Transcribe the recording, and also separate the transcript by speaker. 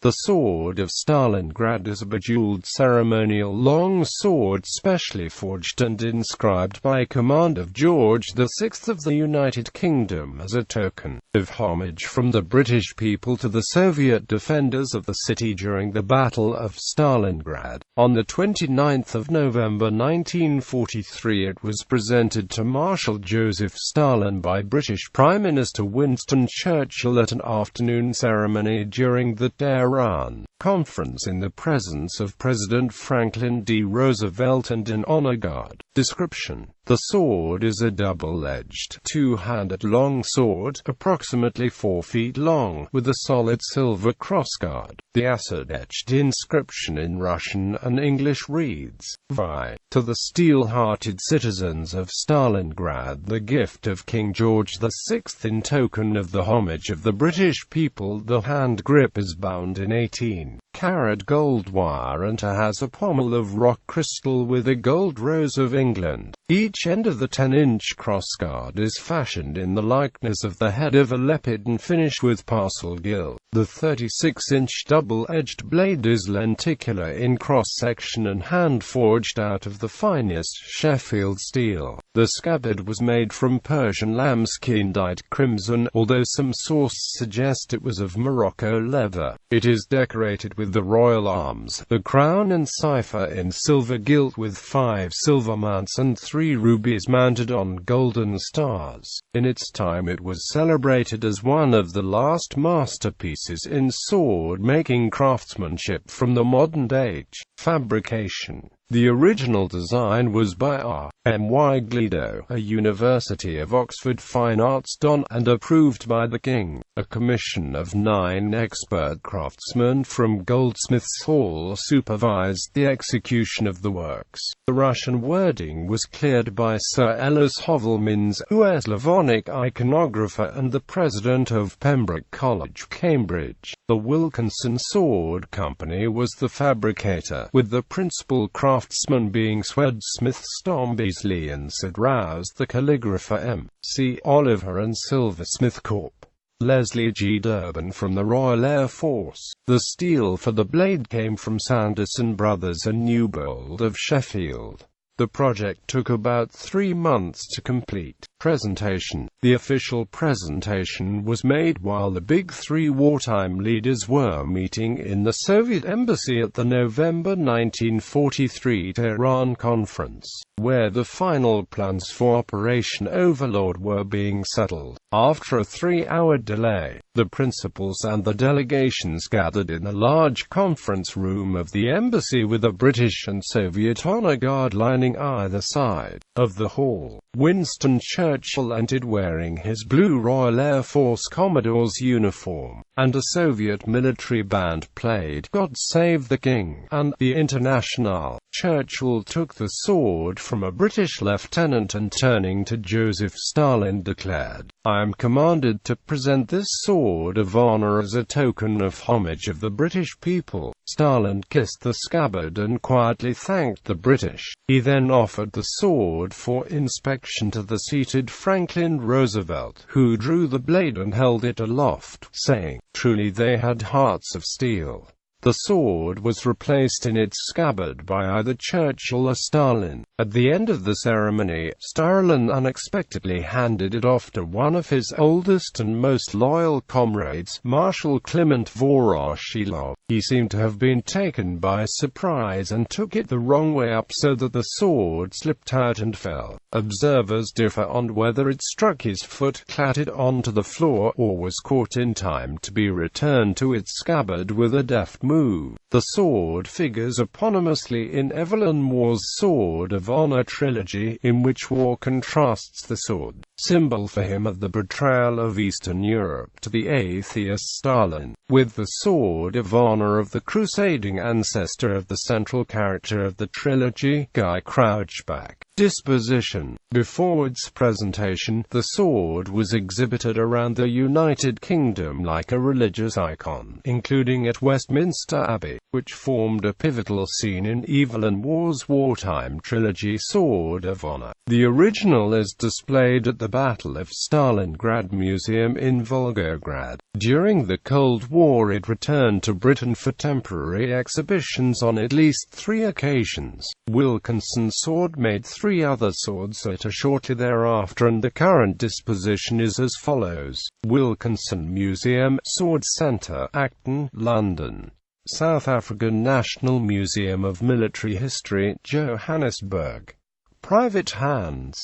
Speaker 1: The Sword of Stalingrad is a bejewelled ceremonial long sword specially forged and inscribed by command of George VI of the United Kingdom as a token of homage from the British people to the Soviet defenders of the city during the Battle of Stalingrad. On the 29th of November 1943 it was presented to Marshal Joseph Stalin by British Prime Minister Winston Churchill at an afternoon ceremony during the Tehran Conference in the presence of President Franklin D. Roosevelt and an honor guard. Description: the sword is a double-edged, two-handed long sword, approximately 4 feet long, with a solid silver crossguard. The acid-etched inscription in Russian and English reads, "Vi, to the steel-hearted citizens of Stalingrad, the gift of King George VI in token of the homage of the British people." The hand grip is bound in 18-carat gold wire and has a pommel of rock crystal with a gold rose of England. Each end of the 10-inch crossguard is fashioned in the likeness of the head of a leopard and finished with parcel gilt. The 36-inch double-edged blade is lenticular in cross-section and hand-forged out of the finest Sheffield steel. The scabbard was made from Persian lambskin dyed crimson, although some sources suggest it was of Morocco leather. It is decorated with the royal arms, the crown and cipher in silver gilt with 5 silver mounts and 3 rubies mounted on golden stars. In its time it was celebrated as one of the last masterpieces in sword-making craftsmanship from the modern age. Fabrication. The original design was by R.M.Y. Gleado, a University of Oxford Fine Arts.On, and approved by the King. A commission of 9 expert craftsmen from Goldsmiths Hall supervised the execution of the works. The Russian wording was cleared by Sir Ellis Hovelmans, U.S. Slavonic iconographer and the president of Pembroke College, Cambridge. The Wilkinson Sword Company was the fabricator, with the principal craftsman being Swordsmith Beasley and Sid Rouse, the calligrapher M.C. Oliver and silversmith Corp. Leslie G. Durbin from the Royal Air Force. The steel for the blade came from Sanderson Brothers and Newbold of Sheffield. The project took about 3 months to complete. Presentation. The official presentation was made while the Big Three wartime leaders were meeting in the Soviet embassy at the November 1943 Tehran Conference, where the final plans for Operation Overlord were being settled. After a 3-hour delay, the principals and the delegations gathered in a large conference room of the embassy with a British and Soviet honor guard lining either side of the hall. Winston Churchill entered wearing his blue Royal Air Force Commodore's uniform, and a Soviet military band played "God Save the King" and "The Internationale." Churchill took the sword from a British lieutenant and turning to Joseph Stalin declared, "I am commanded to present this sword of honor as a token of homage of the British people." Stalin kissed the scabbard and quietly thanked the British. He then offered the sword for inspection to the seated Franklin Roosevelt, who drew the blade and held it aloft, saying, "Truly they had hearts of steel." The sword was replaced in its scabbard by either Churchill or Stalin. At the end of the ceremony, Stalin unexpectedly handed it off to one of his oldest and most loyal comrades, Marshal Clement Voroshilov. He seemed to have been taken by surprise and took it the wrong way up so that the sword slipped out and fell. Observers differ on whether it struck his foot, clattered onto the floor, or was caught in time to be returned to its scabbard with a deft move. The sword figures eponymously in Evelyn Waugh's Sword of Honor trilogy, in which Waugh contrasts the sword, symbol for him of the betrayal of Eastern Europe to the atheist Stalin, with the Sword of Honor of the crusading ancestor of the central character of the trilogy, Guy Crouchback. Disposition. Before its presentation, the sword was exhibited around the United Kingdom like a religious icon, including at Westminster Abbey, which formed a pivotal scene in Evelyn Waugh's wartime trilogy Sword of Honor. The original is displayed at the Battle of Stalingrad Museum in Volgograd. During the Cold War it returned to Britain for temporary exhibitions on at least 3 occasions. Wilkinson's sword made 3 other swords later shortly thereafter, and the current disposition is as follows. Wilkinson Museum, Sword Centre, Acton, London. South African National Museum of Military History, Johannesburg. Private hands.